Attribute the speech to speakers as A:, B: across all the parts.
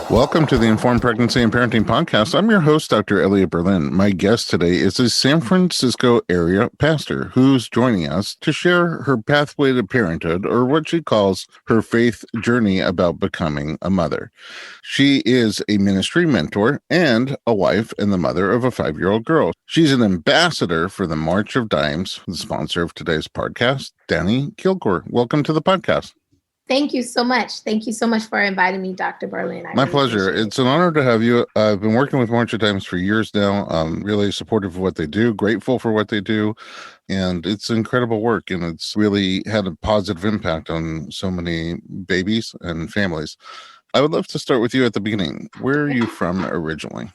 A: Welcome to the Informed Pregnancy and Parenting Podcast. I'm your host, Dr. Elliot Berlin. My guest today is a San Francisco area pastor who's joining us to share her pathway to parenthood, or what she calls her faith journey about becoming a mother. She is a ministry mentor and a wife and the mother of a 5-year-old girl. She's an ambassador for the March of Dimes, the sponsor of today's podcast, Dani Kilgore. Welcome to the podcast.
B: Thank you so much. Thank you so much for inviting me, Dr. Berlin.
A: My pleasure. It's an honor to have you. I've been working with March of Dimes for years now. I'm really supportive of what they do, grateful for what they do. And it's incredible work. And it's really had a positive impact on so many babies and families. I would love to start with you at the beginning. Where are you from originally?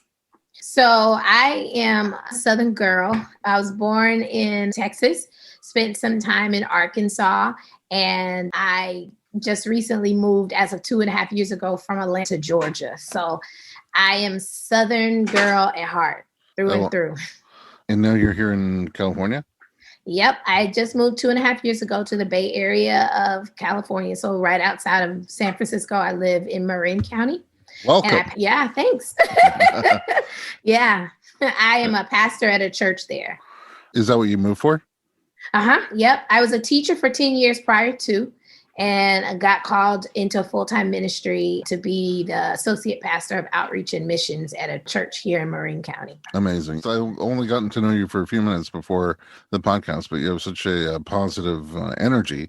B: So I am a Southern girl. I was born in Texas, spent some time in Arkansas, and I just recently moved as of 2.5 years ago from Atlanta, Georgia. So I am Southern girl at heart, through and through.
A: And now you're here in California?
B: Yep. I just moved 2.5 years ago to the Bay Area of California. So right outside of San Francisco, I live in Marin County.
A: Welcome.
B: Yeah, thanks. Yeah. I am a pastor at a church there.
A: Is that what you moved for?
B: Yep. I was a teacher for 10 years prior to, and I got called into a full-time ministry to be the associate pastor of outreach and missions at a church here in Marin County.
A: Amazing. So I've only gotten to know you for a few minutes before the podcast, but you have such a positive energy.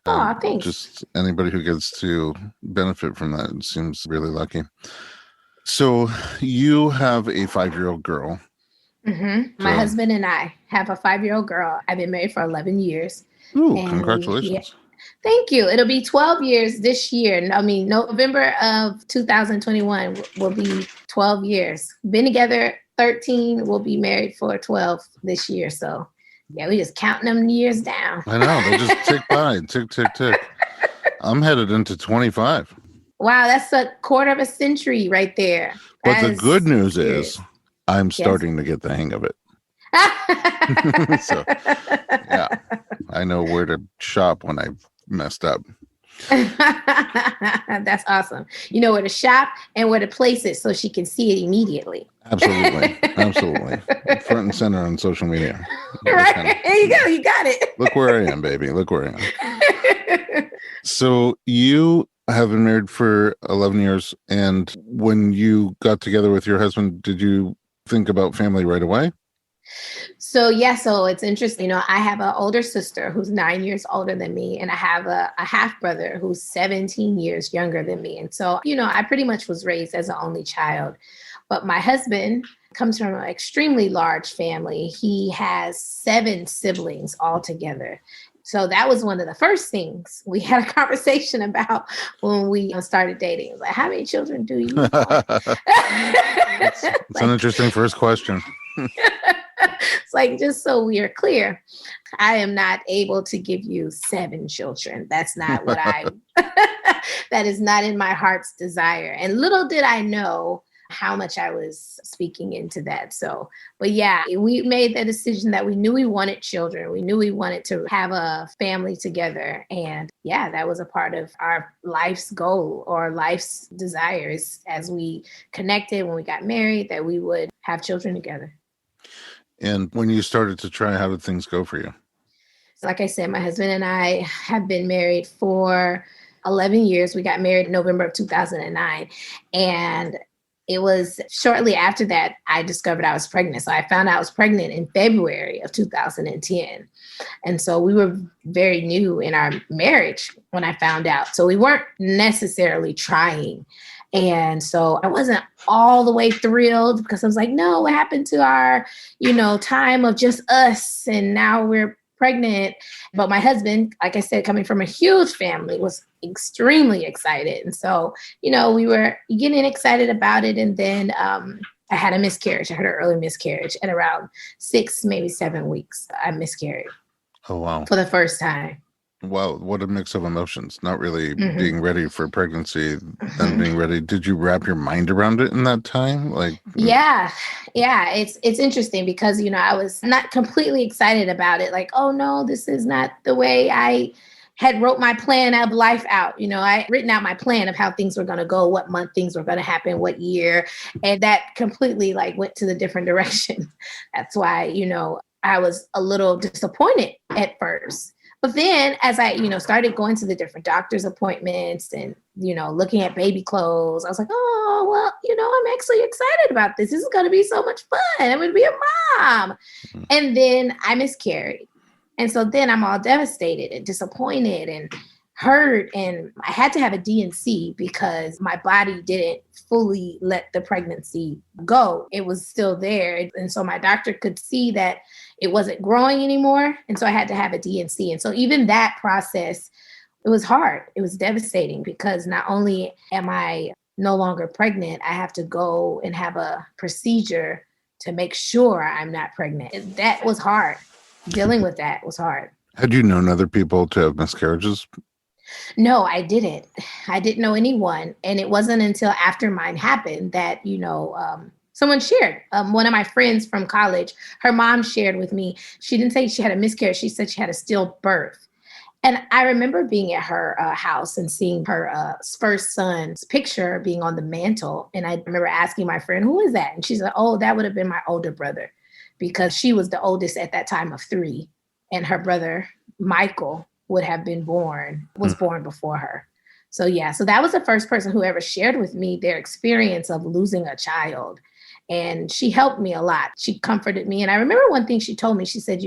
B: Oh, thanks.
A: Just anybody who gets to benefit from that seems really lucky. So you have a 5-year-old girl.
B: Mm-hmm. My husband and I have a 5-year-old girl. I've been married for 11 years.
A: Ooh, congratulations.
B: Thank you. It'll be 12 years this year. I mean, November of 2021 will be 12 years. Been together 13. We'll be married for 12 this year. So, yeah, we just counting them years down.
A: I know. They just tick by. Tick, tick, tick. I'm headed into 25.
B: Wow, that's a quarter of a century right there.
A: But the good news is I'm starting to get the hang of it. So, yeah, I know where to shop when I messed up.
B: That's awesome. You know where to shop and where to place it so she can see it immediately.
A: Absolutely. Front and center on social media.
B: Right. There you go. You got it.
A: Look where I am, baby. Look where I am. So you have been married for 11 years. And when you got together with your husband, did you think about family right away?
B: So it's interesting. I have an older sister who's 9 years older than me, and I have a half brother who's 17 years younger than me. And so, I pretty much was raised as an only child. But my husband comes from an extremely large family. He has 7 siblings altogether. So that was one of the first things we had a conversation about when we started dating. It was like, how many children do you want?
A: It's an interesting first question.
B: It's like, just so we are clear, I am not able to give you 7 children. That's not what that is not in my heart's desire. And little did I know how much I was speaking into that. So, but yeah, we made the decision that we knew we wanted children. We knew we wanted to have a family together. And yeah, that was a part of our life's goal or life's desires as we connected when we got married, that we would have children together.
A: And when you started to try, how did things go for you?
B: Like I said, my husband and I have been married for 11 years. We got married in November of 2009. And it was shortly after that I discovered I was pregnant. So I found out I was pregnant in February of 2010. And so we were very new in our marriage when I found out. So we weren't necessarily trying. And so I wasn't all the way thrilled because I was like, no, what happened to our, time of just us? And now we're pregnant. But my husband, like I said, coming from a huge family, was extremely excited. And so, we were getting excited about it. And then I had a miscarriage. I had an early miscarriage at around 6, maybe 7 weeks. I miscarried.
A: Oh, wow.
B: For the first time.
A: Wow, what a mix of emotions. Not really being ready for pregnancy, then being ready. Did you wrap your mind around it in that time?
B: Yeah. It's interesting because, I was not completely excited about it. Like, oh no, this is not the way I had wrote my plan of life out. I written out my plan of how things were going to go, what month things were going to happen, what year. And that completely went to the different direction. That's why, I was a little disappointed at first. But then as I, started going to the different doctor's appointments and, looking at baby clothes, I was like, oh, well, I'm actually excited about this. This is going to be so much fun. I'm going to be a mom. And then I miscarried. And so then I'm all devastated and disappointed and hurt. And I had to have a D&C because my body didn't fully let the pregnancy go. It was still there. And so my doctor could see that it wasn't growing anymore. And so I had to have a D&C. And so even that process, it was hard. It was devastating because not only am I no longer pregnant, I have to go and have a procedure to make sure I'm not pregnant. That was hard. Dealing with that was hard.
A: Had you known other people to have miscarriages?
B: No, I didn't. I didn't know anyone. And it wasn't until after mine happened that, someone shared. One of my friends from college, her mom shared with me. She didn't say she had a miscarriage. She said she had a stillbirth. And I remember being at her house and seeing her first son's picture being on the mantle. And I remember asking my friend, who is that? And she said, oh, that would have been my older brother, because she was the oldest at that time of 3. And her brother, Michael, was born before her. So that was the first person who ever shared with me their experience of losing a child. And she helped me a lot. She comforted me. And I remember one thing she told me. She said,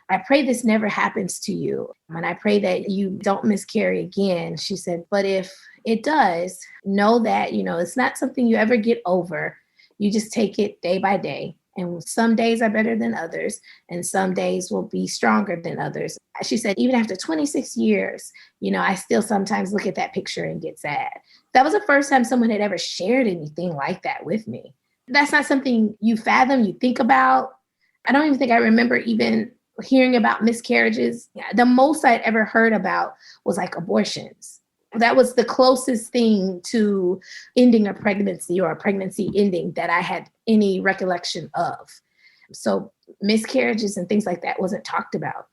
B: I pray this never happens to you. And I pray that you don't miscarry again. She said, but if it does, know that, it's not something you ever get over. You just take it day by day. And some days are better than others, and some days will be stronger than others. She said, even after 26 years, I still sometimes look at that picture and get sad. That was the first time someone had ever shared anything like that with me. That's not something you fathom, you think about. I don't even think I remember even hearing about miscarriages. The most I'd ever heard about was abortions. That was the closest thing to ending a pregnancy or a pregnancy ending that I had any recollection of. So miscarriages and things like that wasn't talked about.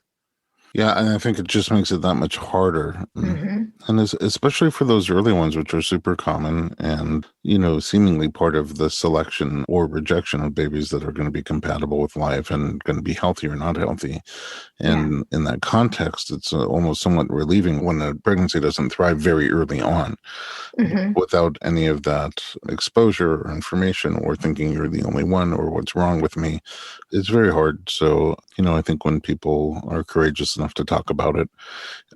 A: Yeah, and I think it just makes it that much harder.
B: Mm-hmm.
A: And especially for those early ones, which are super common and, seemingly part of the selection or rejection of babies that are going to be compatible with life and going to be healthy or not healthy. And in that context, it's almost somewhat relieving when a pregnancy doesn't thrive very early on.
B: Mm-hmm.
A: Without any of that exposure or information or thinking you're the only one or what's wrong with me. It's very hard. So, I think when people are courageous enough to talk about it,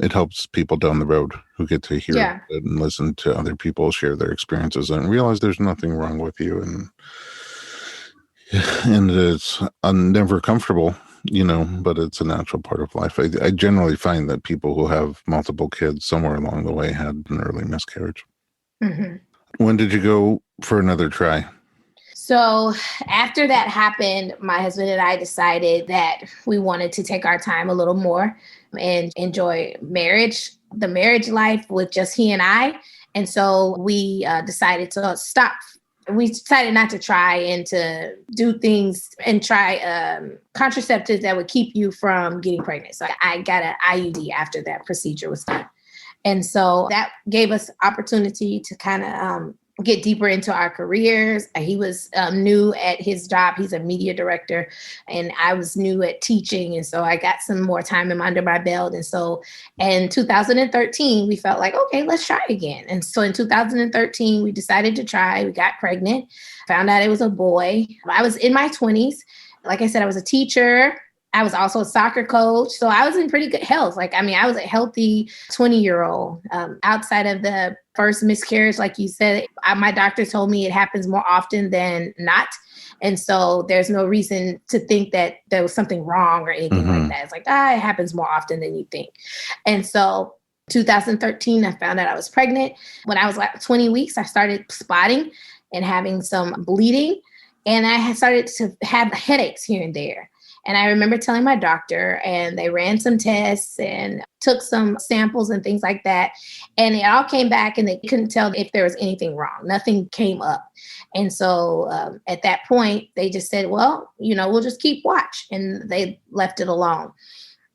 A: it helps people down the road who get to hear it and listen to other people share their experiences and realize there's nothing wrong with you. And it's never comfortable, but it's a natural part of life. I generally find that people who have multiple kids somewhere along the way had an early miscarriage.
B: Mm-hmm.
A: When did you go for another try?
B: So after that happened, my husband and I decided that we wanted to take our time a little more and enjoy the marriage life with just he and I. And so we decided to stop. We decided not to try and to do things and try contraceptives that would keep you from getting pregnant. So I got an IUD after that procedure was done. And so that gave us opportunity to kind of get deeper into our careers. He was new at his job. He's a media director, and I was new at teaching. And so I got some more time under my belt. And so in 2013, we felt like, okay, let's try again. And so in 2013, we decided to try. We got pregnant, found out it was a boy. I was in my 20s. Like I said, I was a teacher. I was also a soccer coach. So I was in pretty good health. I was a healthy 20-year-old. Outside of the first miscarriage, like you said, my doctor told me it happens more often than not. And so there's no reason to think that there was something wrong or anything like that. It's like, it happens more often than you think. And so 2013, I found out I was pregnant. When I was 20 weeks, I started spotting and having some bleeding. And I had started to have headaches here and there. And I remember telling my doctor, and they ran some tests and took some samples and things like that. And it all came back and they couldn't tell if there was anything wrong. Nothing came up. And so at that point, they just said, well, we'll just keep watch. And they left it alone.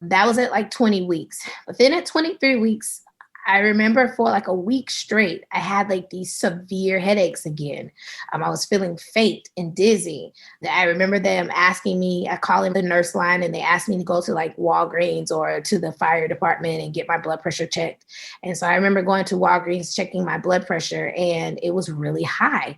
B: That was at like 20 weeks. But then at 23 weeks, I remember for like a week straight, I had like these severe headaches again. I was feeling faint and dizzy. I remember them asking me, I called in the nurse line and they asked me to go to like Walgreens or to the fire department and get my blood pressure checked. And so I remember going to Walgreens, checking my blood pressure, and it was really high.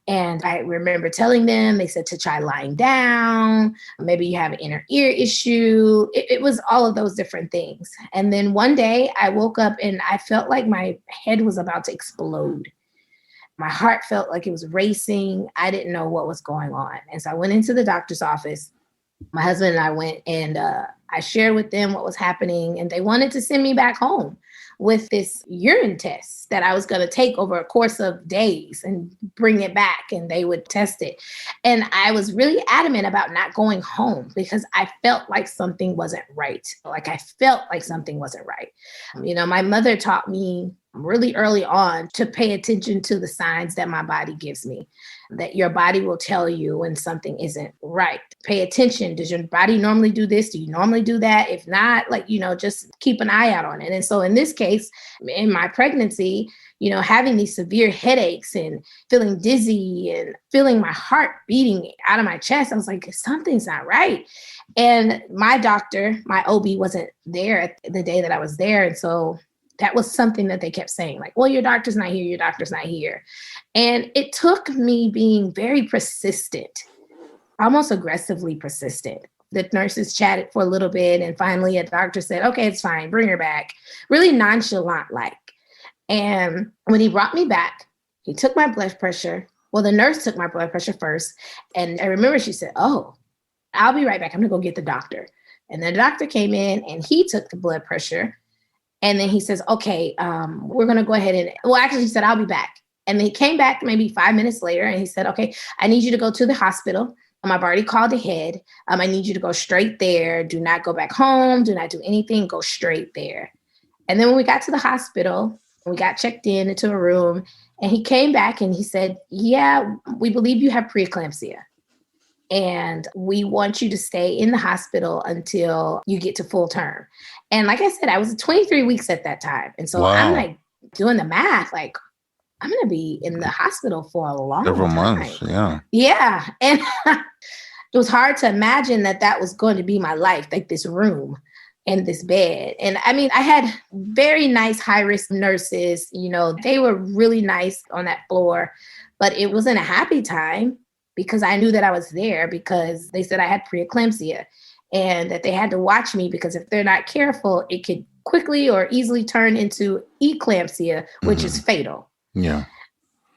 B: And I remember telling them, they said to try lying down. Maybe you have an inner ear issue. It was all of those different things. And then one day I woke up and I felt like my head was about to explode. My heart felt like it was racing. I didn't know what was going on. And so I went into the doctor's office. My husband and I went and I shared with them what was happening. And they wanted to send me back home with this urine test that I was going to take over a course of days and bring it back and they would test it. And I was really adamant about not going home because I felt like something wasn't right. Like I felt like something wasn't right. You know, my mother taught me really early on to pay attention to the signs that my body gives me, that your body will tell you when something isn't right. Pay attention. Does your body normally do this? Do you normally do that? If not, like, you know, just keep an eye out on it. And so in this case, in my pregnancy, you know, having these severe headaches and feeling dizzy and feeling my heart beating out of my chest, I was like, something's not right. And my doctor, my OB, wasn't there the day that I was there. And so that was something that they kept saying, like, well, your doctor's not here, your doctor's not here. And it took me being very persistent, almost aggressively persistent. The nurses chatted for a little bit, and finally a doctor said, okay, it's fine, bring her back. Really nonchalant-like. And when he brought me back, he took my blood pressure. Well, the nurse took my blood pressure first. And I remember she said, oh, I'll be right back. I'm gonna go get the doctor. And the doctor came in and he took the blood pressure. And then he says, okay, we're going to go ahead and, well, actually he said, I'll be back. And then he came back maybe 5 minutes later and he said, okay, I need you to go to the hospital. I've already called ahead. I need you to go straight there. Do not go back home. Do not do anything. Go straight there. And then when we got to the hospital, we got checked in into a room and he came back and he said, yeah, we believe you have preeclampsia. And we want you to stay in the hospital until you get to full term. And like I said, I was 23 weeks at that time. And so
A: Wow.
B: I'm like doing the math, like I'm going to be in the hospital for a long
A: Several
B: time.
A: months, yeah.
B: Yeah. And it was hard to imagine that that was going to be my life, like this room and this bed. And I mean, I had very nice high-risk nurses, you know, they were really nice on that floor, but it wasn't a happy time. Because I knew that I was there because they said I had preeclampsia and that they had to watch me because if they're not careful, it could quickly or easily turn into eclampsia, which is fatal.
A: Yeah.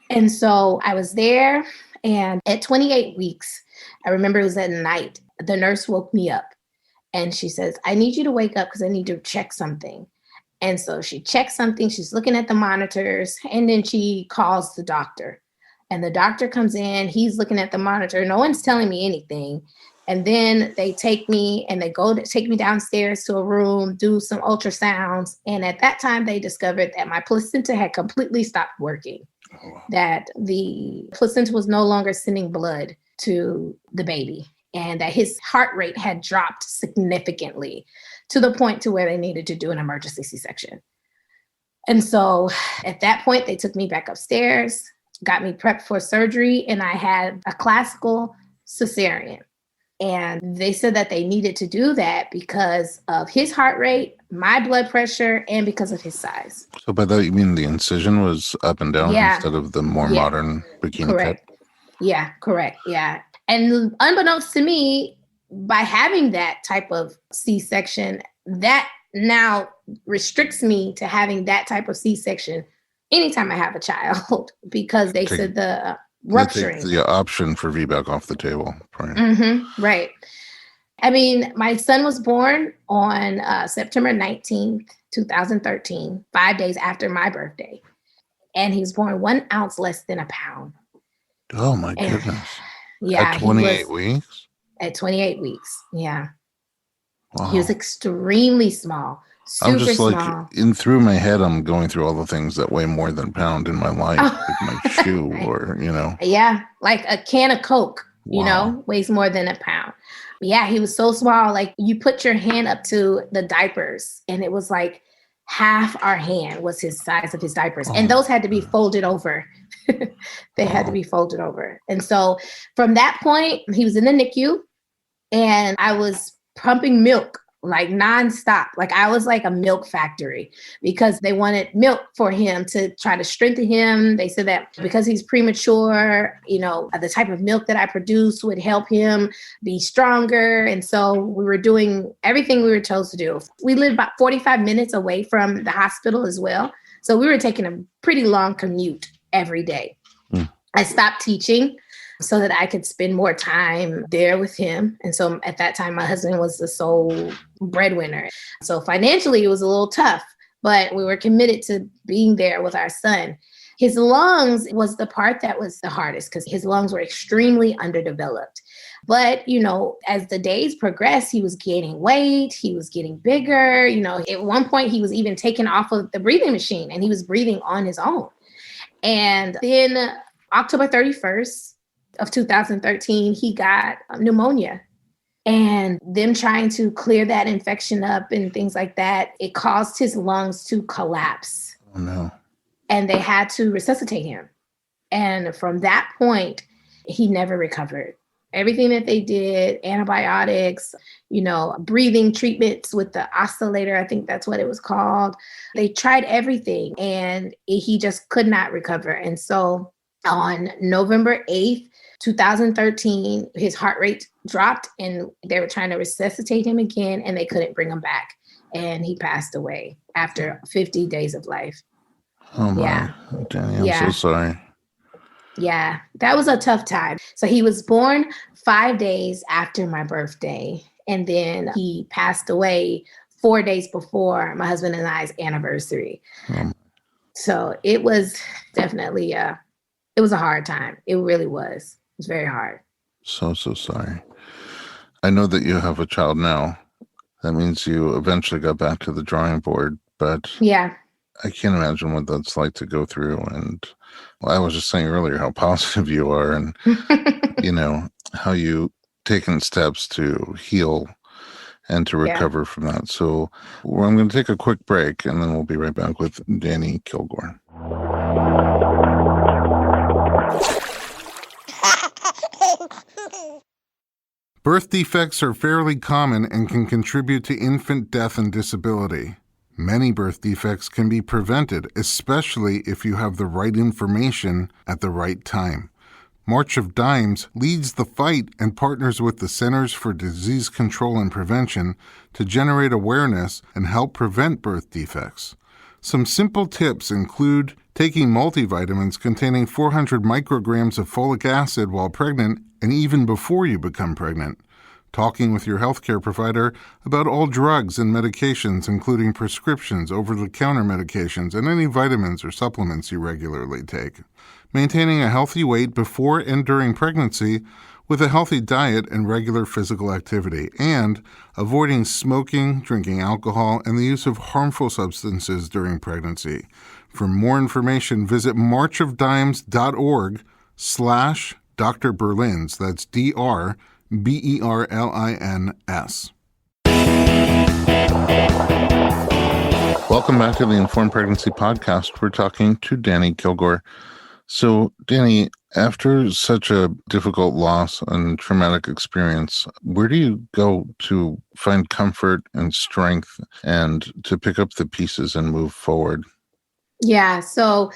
B: And so I was there and at 28 weeks, I remember it was at night, the nurse woke me up and she says, I need you to wake up because I need to check something. And so she checks something, she's looking at the monitors and then she calls the doctor. And the doctor comes in, he's looking at the monitor. No one's telling me anything. And then they take me and they go to take me downstairs to a room, do some ultrasounds. And at that time, they discovered that my placenta had completely stopped working, that the placenta was no longer sending blood to the baby and that his heart rate had dropped significantly to the point to where they needed to do an emergency C-section. And so at that point, they took me back upstairs, got me prepped for surgery, and I had a classical cesarean. And they said that they needed to do that because of his heart rate, my blood pressure, and because of his size.
A: So by that, you mean the incision was up and down
B: Yeah.
A: instead of the more modern bikini
B: Correct.
A: cut?
B: Yeah, correct. Yeah. And unbeknownst to me, by having that type of C-section, that now restricts me to having that type of C-section anytime I have a child because they said the rupturing.
A: The option for VBAC off the table. Right.
B: Mm-hmm, right. I mean, my son was born on September 19th, 2013, 5 days after my birthday. And he was born 1 ounce less than a pound.
A: Oh, my goodness.
B: Yeah.
A: At 28 weeks?
B: At 28 weeks. Yeah.
A: Wow.
B: He was extremely small.
A: I'm
B: Super
A: just like,
B: small.
A: through my head, I'm going through all the things that weigh more than a pound in my life, like my shoe or,
B: Yeah, like a can of Coke, you know, weighs more than a pound. Yeah, he was so small. Like you put your hand up to the diapers and it was like half our hand was his size of his diapers. And those had to be folded over. They had to be folded over. And so from that point, he was in the NICU and I was pumping milk like nonstop. Like I was like a milk factory because they wanted milk for him to try to strengthen him. They said that because he's premature, the type of milk that I produced would help him be stronger. And so we were doing everything we were told to do. We lived about 45 minutes away from the hospital as well. So we were taking a pretty long commute every day. I stopped teaching so that I could spend more time there with him. And so at that time, my husband was the sole breadwinner. So financially, it was a little tough, but we were committed to being there with our son. His lungs was the part that was the hardest because his lungs were extremely underdeveloped. But, as the days progressed, he was gaining weight, he was getting bigger. At one point, he was even taken off of the breathing machine and he was breathing on his own. And then October 31st, of 2013, he got pneumonia. And them trying to clear that infection up and things like that, it caused his lungs to collapse.
A: Oh, no. And
B: they had to resuscitate him. And from that point, he never recovered. Everything that they did, antibiotics, breathing treatments with the oscillator, I think that's what it was called. They tried everything and he just could not recover. And so on November 8th, 2013, his heart rate dropped and they were trying to resuscitate him again and they couldn't bring him back. And he passed away after 50 days of life.
A: Oh my, yeah. Dani, I'm so sorry.
B: Yeah, that was a tough time. So he was born 5 days after my birthday. And then he passed away 4 days before my husband and I's anniversary. So it was definitely it was a hard time. It really was. It was very hard.
A: So sorry. I know that you have a child now. That means you eventually got back to the drawing board, but
B: yeah,
A: I can't imagine what that's like to go through. And I was just saying earlier how positive you are and, how you taken steps to heal and to recover from that. So I'm going to take a quick break and then we'll be right back with Dani Kilgore. Birth defects are fairly common and can contribute to infant death and disability. Many birth defects can be prevented, especially if you have the right information at the right time. March of Dimes leads the fight and partners with the Centers for Disease Control and Prevention to generate awareness and help prevent birth defects. Some simple tips include taking multivitamins containing 400 micrograms of folic acid while pregnant and even before you become pregnant. Talking with your healthcare provider about all drugs and medications, including prescriptions, over-the-counter medications, and any vitamins or supplements you regularly take. Maintaining a healthy weight before and during pregnancy with a healthy diet and regular physical activity, and avoiding smoking, drinking alcohol, and the use of harmful substances during pregnancy. For more information, visit marchofdimes.org/Dr. Berlins. That's DRBERLINS. Welcome back to the Informed Pregnancy Podcast. We're talking to Dani Kilgore. So, Dani, after such a difficult loss and traumatic experience, where do you go to find comfort and strength and to pick up the pieces and move forward?
B: Yeah, so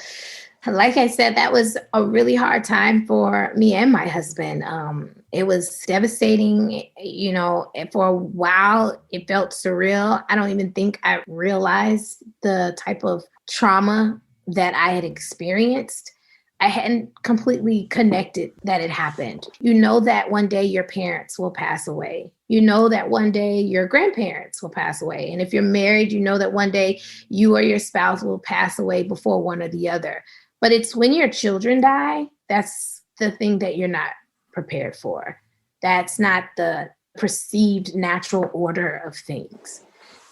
B: like I said, that was a really hard time for me and my husband. It was devastating, and for a while it felt surreal. I don't even think I realized the type of trauma that I had experienced. I hadn't completely connected that it happened. You know that one day your parents will pass away. You know that one day your grandparents will pass away. And if you're married, you know that one day you or your spouse will pass away before one or the other. But it's when your children die, that's the thing that you're not prepared for. That's not the perceived natural order of things.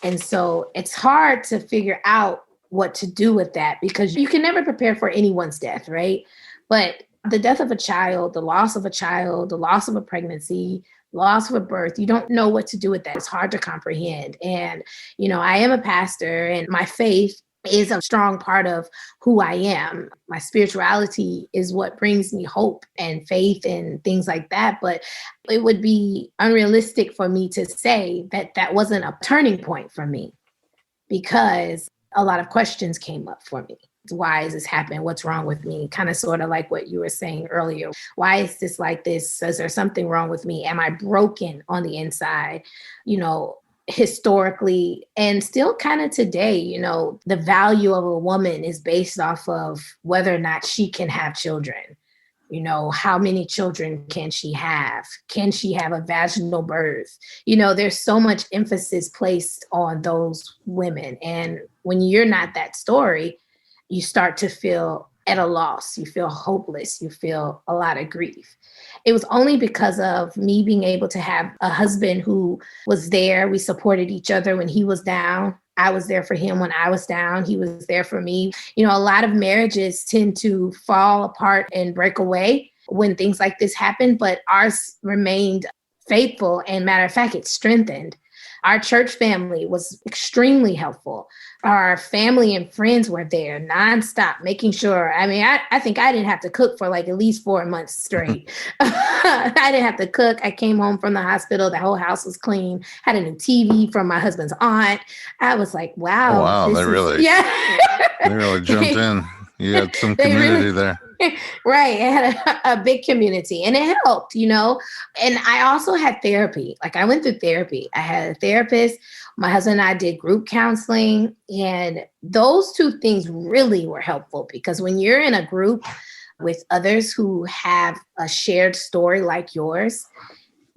B: And so it's hard to figure out what to do with that because you can never prepare for anyone's death, right? But the death of a child, the loss of a pregnancy, loss of birth. You don't know what to do with that. It's hard to comprehend. And, I am a pastor, and my faith is a strong part of who I am. My spirituality is what brings me hope and faith and things like that. But it would be unrealistic for me to say that that wasn't a turning point for me, because a lot of questions came up for me. Why is this happening? What's wrong with me? Kind of sort of like what you were saying earlier. Why is this like this? Is there something wrong with me? Am I broken on the inside? Historically, and still kind of today, the value of a woman is based off of whether or not she can have children. How many children can she have? Can she have a vaginal birth? There's so much emphasis placed on those women. And when you're not that story, you start to feel at a loss. You feel hopeless. You feel a lot of grief. It was only because of me being able to have a husband who was there. We supported each other when he was down. I was there for him when I was down. He was there for me. A lot of marriages tend to fall apart and break away when things like this happen, but ours remained faithful. And matter of fact, it strengthened. Our church family was extremely helpful. Our family and friends were there nonstop, making sure. I think I didn't have to cook for like at least 4 months straight. I didn't have to cook. I came home from the hospital. The whole house was clean. Had a new TV from my husband's aunt. I was like, wow.
A: Oh, wow. They really jumped in. You had some community there.
B: Right. It had a big community, and it helped, And I also had therapy. Like, I went through therapy. I had a therapist. My husband and I did group counseling, and those two things really were helpful, because when you're in a group with others who have a shared story like yours,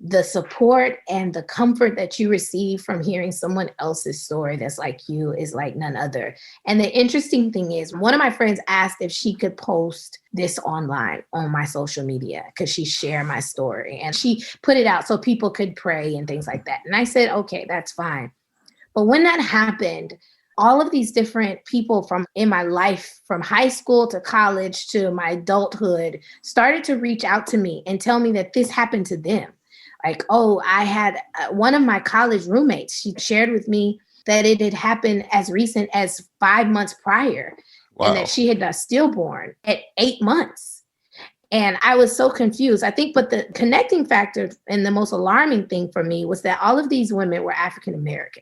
B: the support and the comfort that you receive from hearing someone else's story that's like you is like none other. And the interesting thing is, one of my friends asked if she could post this online on my social media, because she shared my story and she put it out so people could pray and things like that. And I said, okay, that's fine. But when that happened, all of these different people from in my life, from high school to college to my adulthood, started to reach out to me and tell me that this happened to them. Like, I had one of my college roommates, she shared with me that it had happened as recent as 5 months prior. Wow. And that she had a stillborn at 8 months. And I was so confused, I think. But the connecting factor and the most alarming thing for me was that all of these women were African American.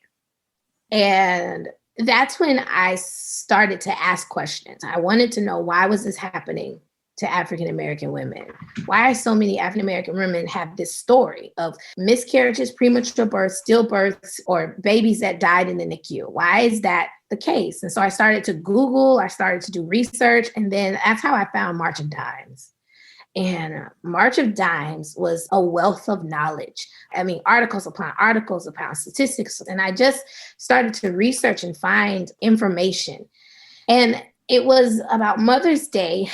B: And that's when I started to ask questions. I wanted to know, why was this happening to African American women? Why are so many African American women have this story of miscarriages, premature births, stillbirths, or babies that died in the NICU? Why is that the case? And so I started to Google, I started to do research, and then that's how I found March of Dimes. And March of Dimes was a wealth of knowledge. Articles upon statistics. And I just started to research and find information. And it was about Mother's Day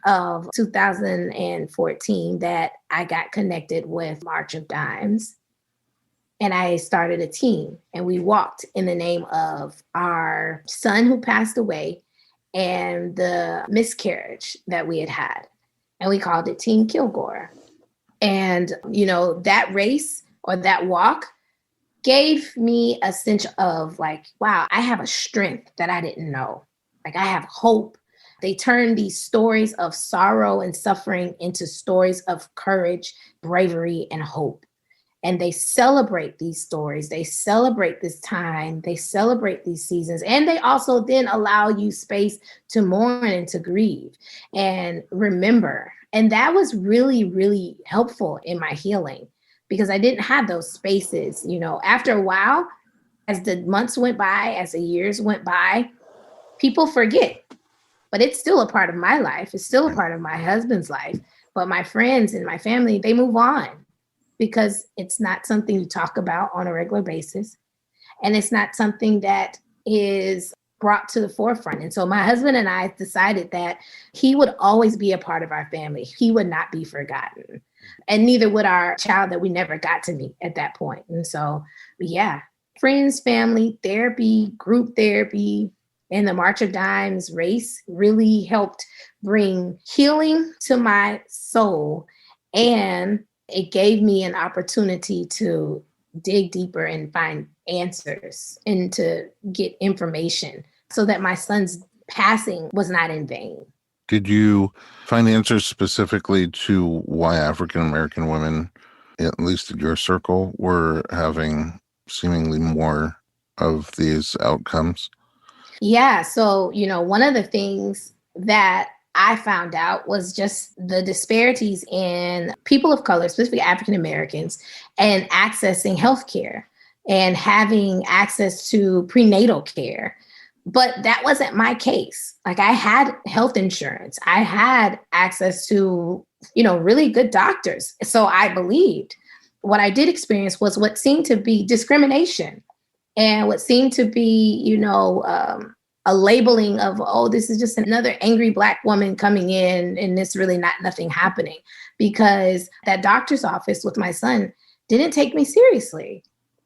B: of 2014 that I got connected with March of Dimes. And I started a team, and we walked in the name of our son who passed away and the miscarriage that we had had. And we called it Team Kilgore. And, that race or that walk gave me a sense of like, wow, I have a strength that I didn't know. Like, I have hope. They turn these stories of sorrow and suffering into stories of courage, bravery, and hope. And they celebrate these stories. They celebrate this time. They celebrate these seasons. And they also then allow you space to mourn and to grieve and remember. And that was really, really helpful in my healing, because I didn't have those spaces. After a while, as the months went by, as the years went by, people forget. But it's still a part of my life. It's still a part of my husband's life. But my friends and my family, they move on, because it's not something you talk about on a regular basis. And it's not something that is brought to the forefront. And so my husband and I decided that he would always be a part of our family. He would not be forgotten. And neither would our child that we never got to meet at that point. And so, yeah, friends, family, therapy, group therapy, and the March of Dimes race really helped bring healing to my soul and it gave me an opportunity to dig deeper and find answers and to get information so that my son's passing was not in vain.
A: Did you find answers specifically to why African American women, at least in your circle, were having seemingly more of these outcomes?
B: Yeah. So, one of the things that I found out was just the disparities in people of color, specifically African Americans, and accessing healthcare and having access to prenatal care. But that wasn't my case. Like, I had health insurance. I had access to, really good doctors. So I believed. What I did experience was what seemed to be discrimination and what seemed to be, a labeling of, oh, this is just another angry Black woman coming in and it's really nothing happening, because that doctor's office with my son didn't take me seriously.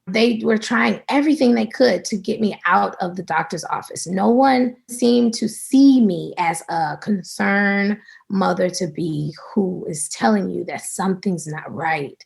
B: They were trying everything they could to get me out of the doctor's office. No one seemed to see me as a concerned mother-to-be who is telling you that something's not right.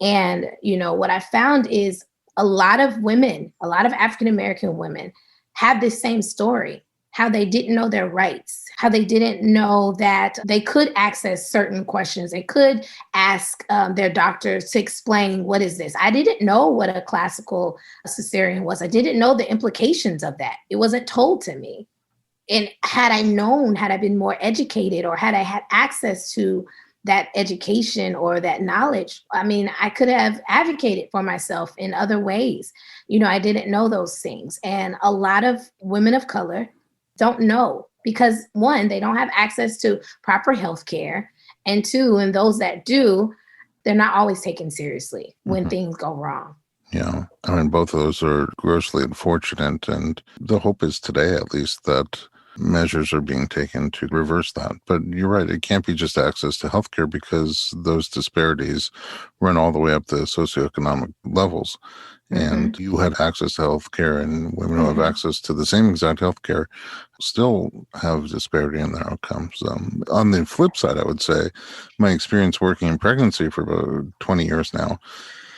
B: And, what I found is a lot of African-American women have this same story, how they didn't know their rights, how they didn't know that they could access certain questions. They could ask their doctors to explain, what is this? I didn't know what a classical cesarean was. I didn't know the implications of that. It wasn't told to me. And had I been more educated, or had I had access to that education or that knowledge, I could have advocated for myself in other ways. I didn't know those things. And a lot of women of color don't know because, one, they don't have access to proper health care. And two, and those that do, they're not always taken seriously when things go wrong.
A: Yeah. Both of those are grossly unfortunate. And the hope is today, at least, that measures are being taken to reverse that. But you're right, it can't be just access to healthcare, because those disparities run all the way up the socioeconomic levels. And you had access to healthcare, and women who have access to the same exact healthcare still have disparity in their outcomes. On the flip side, I would say my experience working in pregnancy for about 20 years now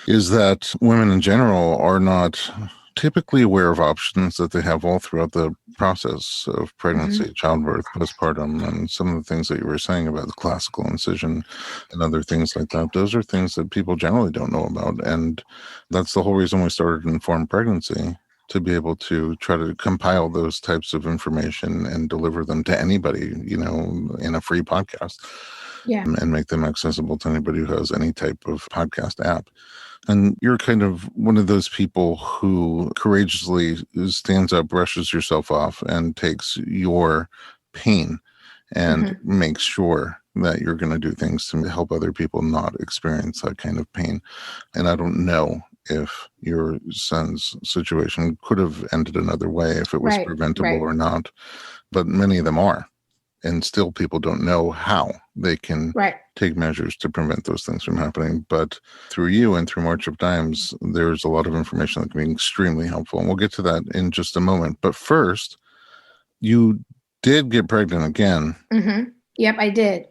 A: is that women in general are not typically aware of options that they have all throughout the process of pregnancy, childbirth, postpartum, and some of the things that you were saying about the classical incision and other things like that. Those are things that people generally don't know about. And that's the whole reason we started Informed Pregnancy, to be able to try to compile those types of information and deliver them to anybody, in a free podcast.
B: Yeah.
A: And make them accessible to anybody who has any type of podcast app. And you're kind of one of those people who courageously stands up, brushes yourself off, and takes your pain and makes sure that you're going to do things to help other people not experience that kind of pain. And I don't know if your son's situation could have ended another way, if it was preventable or not, but many of them are. And still people don't know how they can take measures to prevent those things from happening. But through you and through March of Dimes, there's a lot of information that can be extremely helpful. And we'll get to that in just a moment. But first, you did get pregnant again.
B: Yep, I did.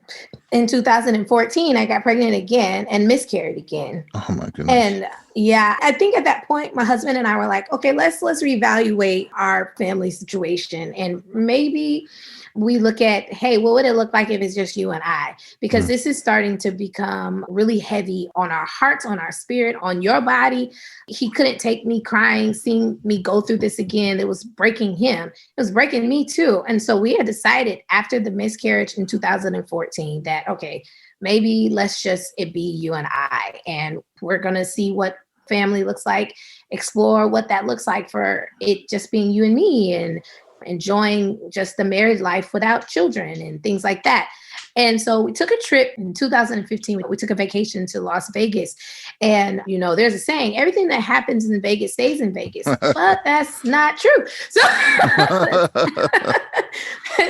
B: In 2014, I got pregnant again and miscarried again.
A: Oh my goodness.
B: And yeah, I think at that point, my husband and I were like, okay, let's reevaluate our family situation. And maybe we look at, hey, what would it look like if it's just you and I? Because this is starting to become really heavy on our hearts, on our spirit, on your body. He couldn't take me crying, seeing me go through this again. It was breaking him. It was breaking me too. And so we had decided after the miscarriage in 2014 that, okay, maybe let's just it be you and I. And we're going to see what family looks like, explore what that looks like for it just being you and me, and enjoying just the married life without children and things like that. And so we took a trip in 2015. We took a vacation to Las Vegas. And, there's a saying, everything that happens in Vegas stays in Vegas. But that's not true. So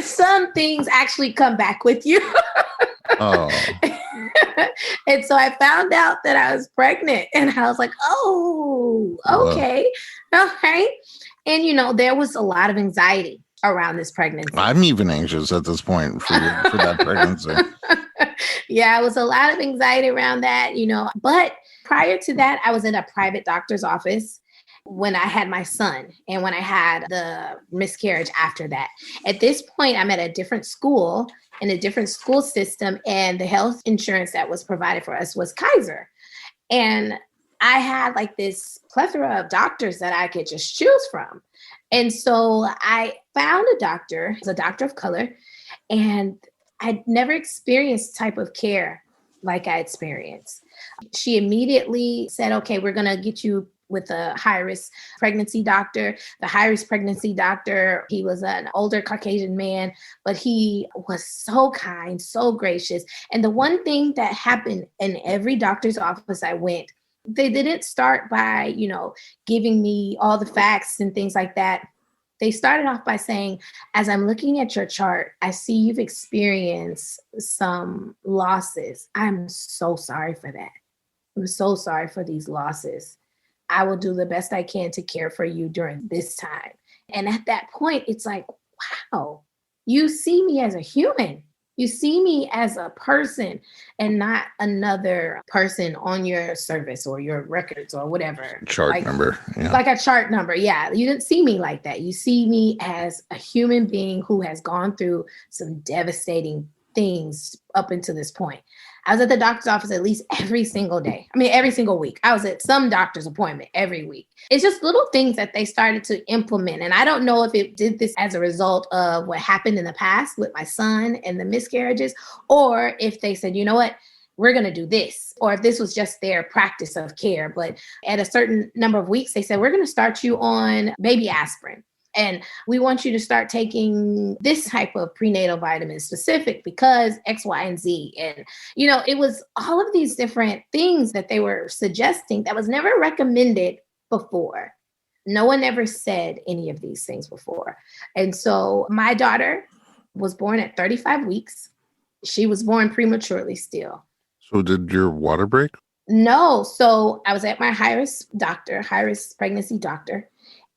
B: some things actually come back with you.
A: Oh.
B: And so I found out that I was pregnant. And I was like, oh, okay. All right. And, there was a lot of anxiety around this pregnancy.
A: I'm even anxious at this point for that pregnancy.
B: Yeah, it was a lot of anxiety around that, but prior to that, I was in a private doctor's office when I had my son and when I had the miscarriage after that. At this point, I'm at a different school in a different school system, and the health insurance that was provided for us was Kaiser. And I had like this plethora of doctors that I could just choose from. And so I found a doctor, he's a doctor of color, and I'd never experienced type of care like I experienced. She immediately said, okay, we're going to get you with a high-risk pregnancy doctor. The high-risk pregnancy doctor, he was an older Caucasian man, but he was so kind, so gracious. And the one thing that happened in every doctor's office I went, they didn't start by, giving me all the facts and things like that. They started off by saying, as I'm looking at your chart, I see you've experienced some losses. I'm so sorry for that. I'm so sorry for these losses. I will do the best I can to care for you during this time. And at that point, it's like, wow, you see me as a human. You see me as a person and not another person on your service or your records or whatever.
A: Chart number. Yeah.
B: Like a chart number. Yeah. You didn't see me like that. You see me as a human being who has gone through some devastating things up until this point. I was at the doctor's office at least every single day. I mean, every single week. I was at some doctor's appointment every week. It's just little things that they started to implement. And I don't know if it did this as a result of what happened in the past with my son and the miscarriages, or if they said, you know what, we're going to do this, or if this was just their practice of care. But at a certain number of weeks, they said, we're going to start you on baby aspirin. And we want you to start taking this type of prenatal vitamin specific because X, Y, and Z. And, it was all of these different things that they were suggesting that was never recommended before. No one ever said any of these things before. And so my daughter was born at 35 weeks. She was born prematurely still.
A: So did your water break?
B: No. So I was at my high-risk pregnancy doctor.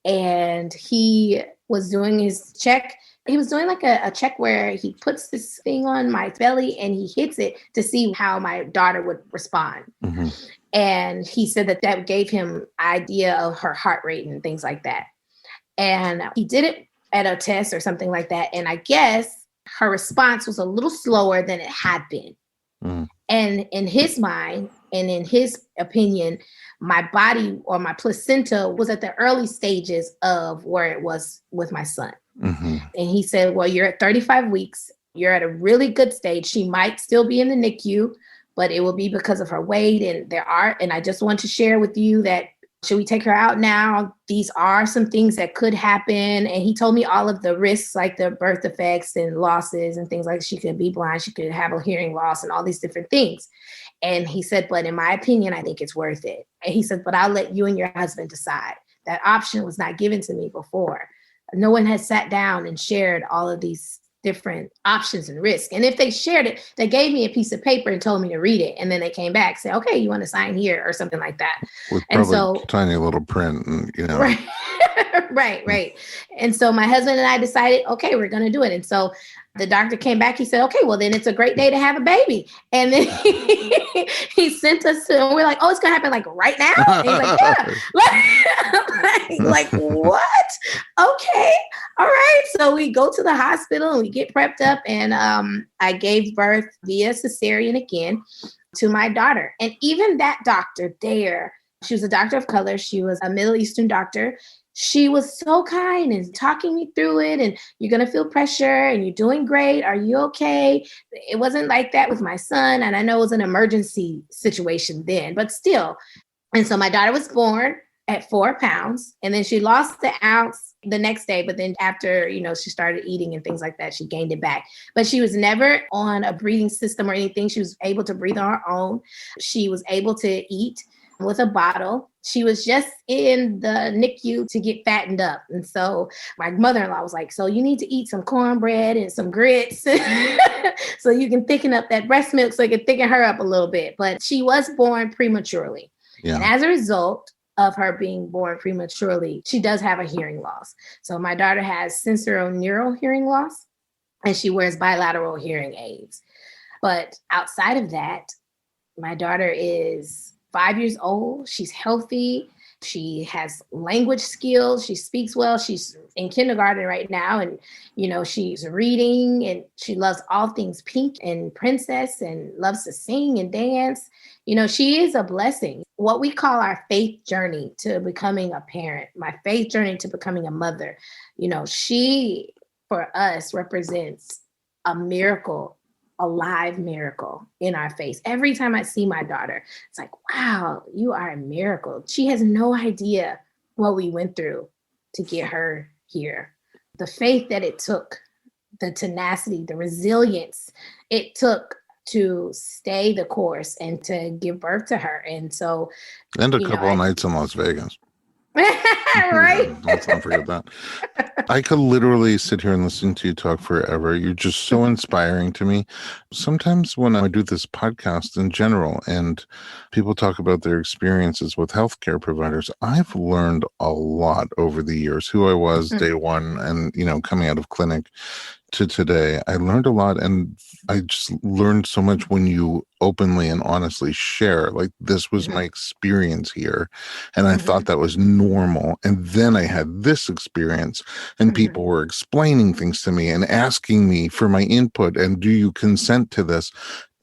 B: And he was doing his check. He was doing like a check where he puts this thing on my belly and he hits it to see how my daughter would respond. Mm-hmm. And he said that gave him idea of her heart rate and things like that. And he did it at a test or something like that. And I guess her response was a little slower than it had been. Mm. And in his mind and in his opinion, my body or my placenta was at the early stages of where it was with my son. Mm-hmm. And he said, well, you're at 35 weeks. You're at a really good stage. She might still be in the NICU, but it will be because of her weight. And I just want to share with you that should we take her out now? These are some things that could happen. And he told me all of the risks, like the birth defects and losses and things like she could be blind, she could have a hearing loss and all these different things. And he said, but in my opinion, I think it's worth it. And he said, but I'll let you and your husband decide. That option was not given to me before. No one has sat down and shared all of these different options and risks. And if they shared it, they gave me a piece of paper and told me to read it. And then they came back, say, okay, you want to sign here or something like that.
A: With probably tiny little print, and,
B: Right. Right. And so my husband and I decided, okay, we're going to do it. And so the doctor came back. He said, okay, well, then it's a great day to have a baby. And then he sent us to, and we're like, oh, it's going to happen like right now. And he's like, yeah. like, what? Okay. All right. So we go to the hospital and we get prepped up. And I gave birth via cesarean again to my daughter. And even that doctor there, she was a doctor of color. She was a Middle Eastern doctor. She was so kind and talking me through it. And you're going to feel pressure and you're doing great. Are you okay? It wasn't like that with my son. And I know it was an emergency situation then, but still. And so my daughter was born at 4 pounds, and then she lost the ounce the next day. But then after, she started eating and things like that, she gained it back. But she was never on a breathing system or anything. She was able to breathe on her own. She was able to eat with a bottle. She was just in the NICU to get fattened up. And so my mother-in-law was like, so you need to eat some cornbread and some grits so you can thicken up that breast milk so it can thicken her up a little bit. But she was born prematurely. Yeah. And as a result of her being born prematurely, she does have a hearing loss. So my daughter has sensorineural hearing loss, and she wears bilateral hearing aids. But outside of that, my daughter is 5 years old. She's healthy. She has language skills. She speaks well. She's in kindergarten right now. And, she's reading and she loves all things pink and princess and loves to sing and dance. She is a blessing. What we call our faith journey to becoming a parent, my faith journey to becoming a mother, she, for us, represents a miracle, a live miracle in our face. Every time I see my daughter, it's like, wow, you are a miracle. She has no idea what we went through to get her here. The faith that it took, the tenacity, the resilience it took to stay the course and to give birth to her. And so,
A: and a couple of nights in Las Vegas.
B: Right?
A: Let's not forget that. I could literally sit here and listen to you talk forever. You're just so inspiring to me. Sometimes when I do this podcast in general and people talk about their experiences with healthcare providers, I've learned a lot over the years, who I was day one and, coming out of clinic to today. I learned a lot, and I just learned so much when you openly and honestly share, like, this was my experience here, and I thought that was normal, and then I had this experience, and people were explaining things to me and asking me for my input, and do you consent to this?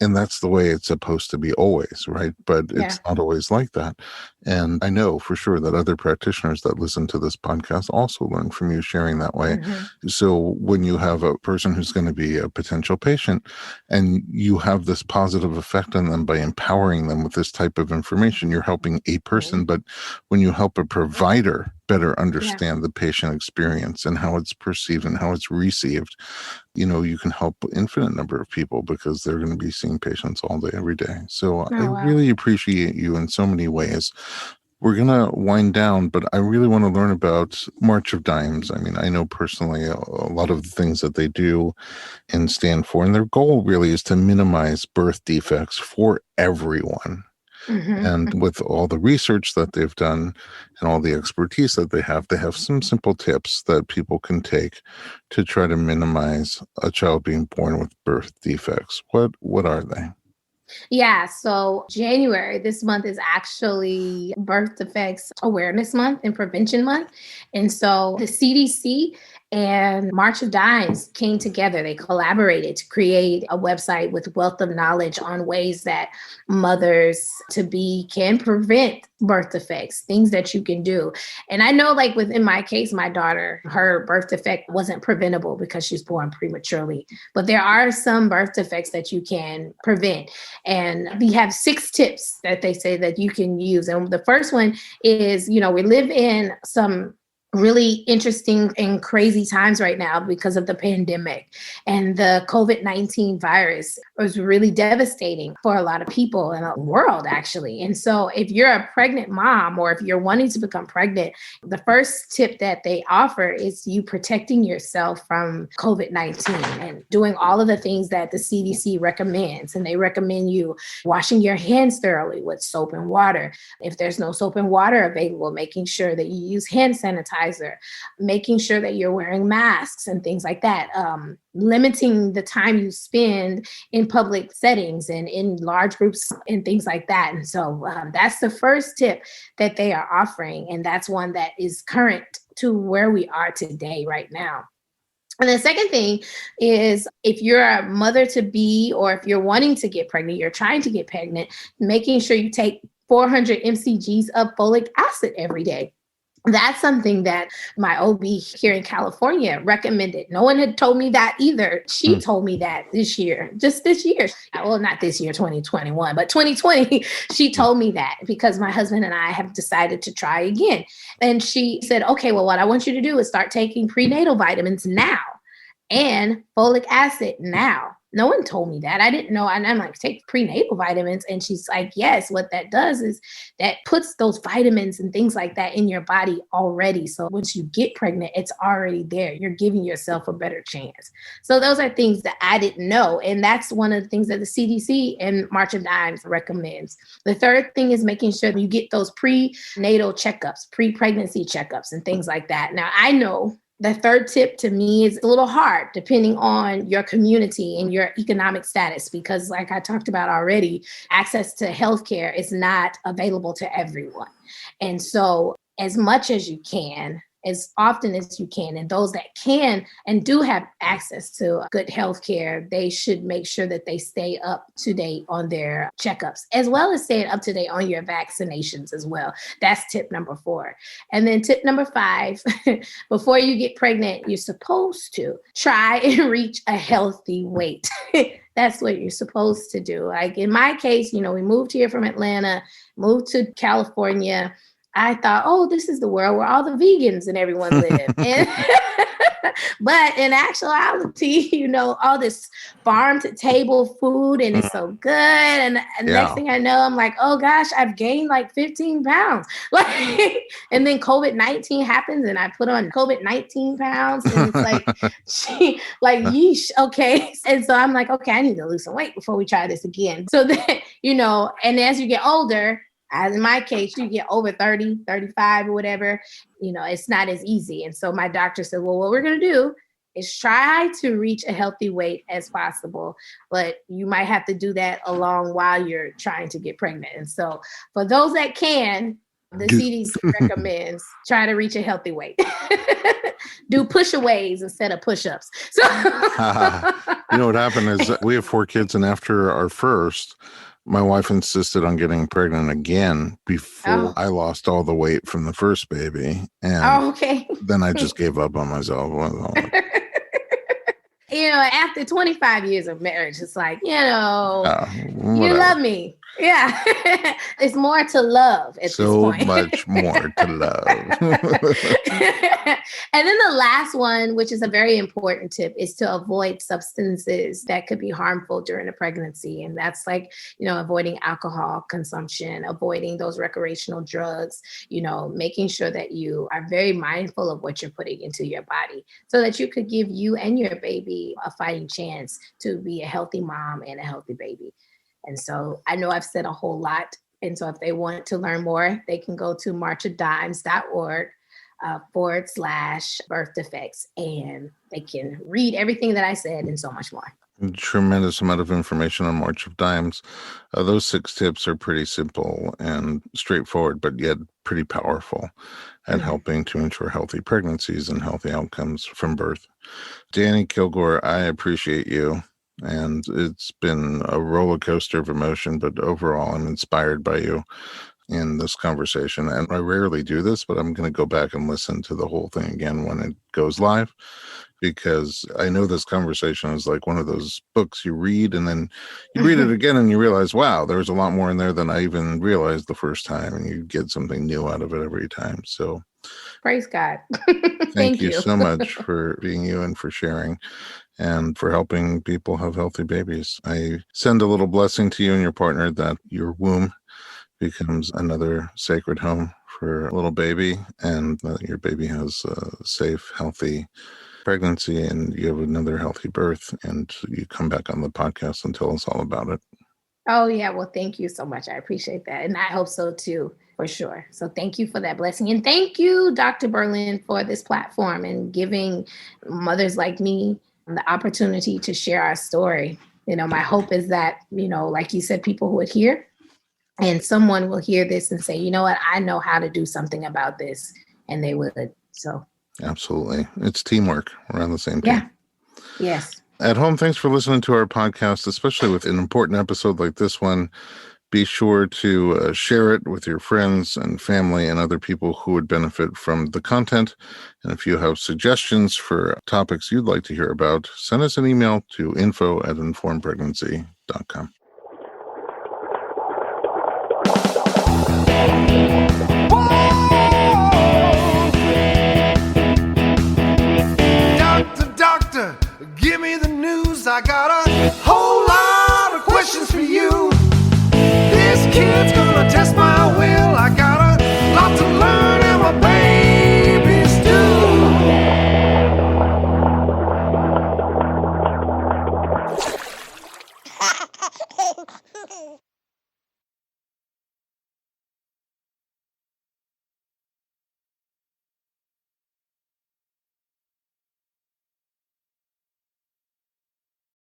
A: And that's the way it's supposed to be always, right? But it's not always like that. And I know for sure that other practitioners that listen to this podcast also learn from you sharing that way. So when you have a person who's going to be a potential patient and you have this positive effect on them by empowering them with this type of information, you're helping a person. But when you help a provider better understand the patient experience and how it's perceived and how it's received, you can help an infinite number of people because they're going to be seeing patients all day, every day. So I really appreciate you in so many ways. We're going to wind down, but I really want to learn about March of Dimes. I mean, I know personally a lot of the things that they do and stand for, and their goal really is to minimize birth defects for everyone. And with all the research that they've done and all the expertise that they have some simple tips that people can take to try to minimize a child being born with birth defects. What are they?
B: Yeah, so January, this month is actually Birth Defects Awareness Month and Prevention Month. And so the CDC and March of Dimes came together. They collaborated to create a website with wealth of knowledge on ways that mothers to be can prevent birth defects, things that you can do. And I know, like within my case, my daughter, her birth defect wasn't preventable because she was born prematurely. But there are some birth defects that you can prevent. And we have 6 tips that they say that you can use. And the first one is, we live in some really interesting and crazy times right now because of the pandemic, and the COVID-19 virus was really devastating for a lot of people in the world, actually. And so if you're a pregnant mom or if you're wanting to become pregnant, the first tip that they offer is you protecting yourself from COVID-19 and doing all of the things that the CDC recommends. And they recommend you washing your hands thoroughly with soap and water. If there's no soap and water available, making sure that you use hand sanitizer, making sure that you're wearing masks and things like that, limiting the time you spend in public settings and in large groups and things like that. And so that's the first tip that they are offering. And that's one that is current to where we are today right now. And the second thing is, if you're a mother to be, or if you're wanting to get pregnant, you're trying to get pregnant, making sure you take 400 mcgs of folic acid every day. That's something that my OB here in California recommended. No one had told me that either. She told me that just this year. Well, not this year, 2021, but 2020, she told me that because my husband and I have decided to try again. And she said, okay, well, what I want you to do is start taking prenatal vitamins now and folic acid now. No one told me that. I didn't know. And I'm like, take prenatal vitamins. And she's like, yes, what that does is that puts those vitamins and things like that in your body already. So once you get pregnant, it's already there. You're giving yourself a better chance. So those are things that I didn't know. And that's one of the things that the CDC and March of Dimes recommends. The third thing is making sure that you get those prenatal checkups, pre-pregnancy checkups and things like that. Now, I know The third tip to me is a little hard depending on your community and your economic status, because like I talked about already, access to healthcare is not available to everyone. And so as much as you can, as often as you can, and those that can and do have access to good health care, they should make sure that they stay up to date on their checkups, as well as staying up to date on your vaccinations as well. That's tip number 4. And then tip number 5, before you get pregnant, you're supposed to try and reach a healthy weight. That's what you're supposed to do. Like in my case, we moved here from Atlanta, moved to California. I thought, oh, this is the world where all the vegans and everyone live. But in actuality, all this farm to table food, and it's so good. And next thing I know, I'm like, oh gosh, I've gained like 15 pounds. And then COVID-19 happens and I put on COVID-19 pounds. And it's like, yeesh, okay. And so I'm like, okay, I need to lose some weight before we try this again. So then, and as you get older, as in my case, you get over 30, 35 or whatever, it's not as easy. And so my doctor said, well, what we're going to do is try to reach a healthy weight as possible, but you might have to do that along while you're trying to get pregnant. And so for those that can, the CDC recommends try to reach a healthy weight. Do push-aways instead of push-ups. So
A: what happened is we have 4 kids, and after our first, my wife insisted on getting pregnant again before I lost all the weight from the first baby. And then I just gave up on myself.
B: After 25 years of marriage, it's like, you love me. Yeah. It's more to love at this point.
A: So much more to love.
B: And then the last one, which is a very important tip, is to avoid substances that could be harmful during a pregnancy. And that's like, avoiding alcohol consumption, avoiding those recreational drugs, making sure that you are very mindful of what you're putting into your body so that you could give you and your baby a fighting chance to be a healthy mom and a healthy baby. And so I know I've said a whole lot. And so if they want to learn more, they can go to marchofdimes.org /birth defects, and they can read everything that I said and so much more.
A: A tremendous amount of information on March of Dimes. Those 6 tips are pretty simple and straightforward, but yet pretty powerful at helping to ensure healthy pregnancies and healthy outcomes from birth. Dani Kilgore, I appreciate you. And it's been a roller coaster of emotion, but overall, I'm inspired by you in this conversation. And I rarely do this, but I'm going to go back and listen to the whole thing again when it goes live, because I know this conversation is like one of those books you read and then you read it again and you realize, wow, there's a lot more in there than I even realized the first time, and you get something new out of it every time. So
B: praise God.
A: Thank you so much for being you and for sharing and for helping people have healthy babies. I send a little blessing to you and your partner that your womb becomes another sacred home for a little baby, and that your baby has a safe, healthy pregnancy, and you have another healthy birth, and you come back on the podcast and tell us all about it.
B: Oh, yeah. Well, thank you so much. I appreciate that. And I hope so too, for sure. So thank you for that blessing. And thank you, Dr. Berlin, for this platform and giving mothers like me the opportunity to share our story. My hope is that, like you said, people would hear, and someone will hear this and say, you know what, I know how to do something about this, and they would. So
A: absolutely. It's teamwork. We're on the same team.
B: Yeah. Yes.
A: At home, thanks for listening to our podcast, especially with an important episode like this one. Be sure to share it with your friends and family and other people who would benefit from the content. And if you have suggestions for topics you'd like to hear about, send us an email to info@informedpregnancy.com.
C: Doctor, give me the news. I got a whole lot of questions for you. This kid's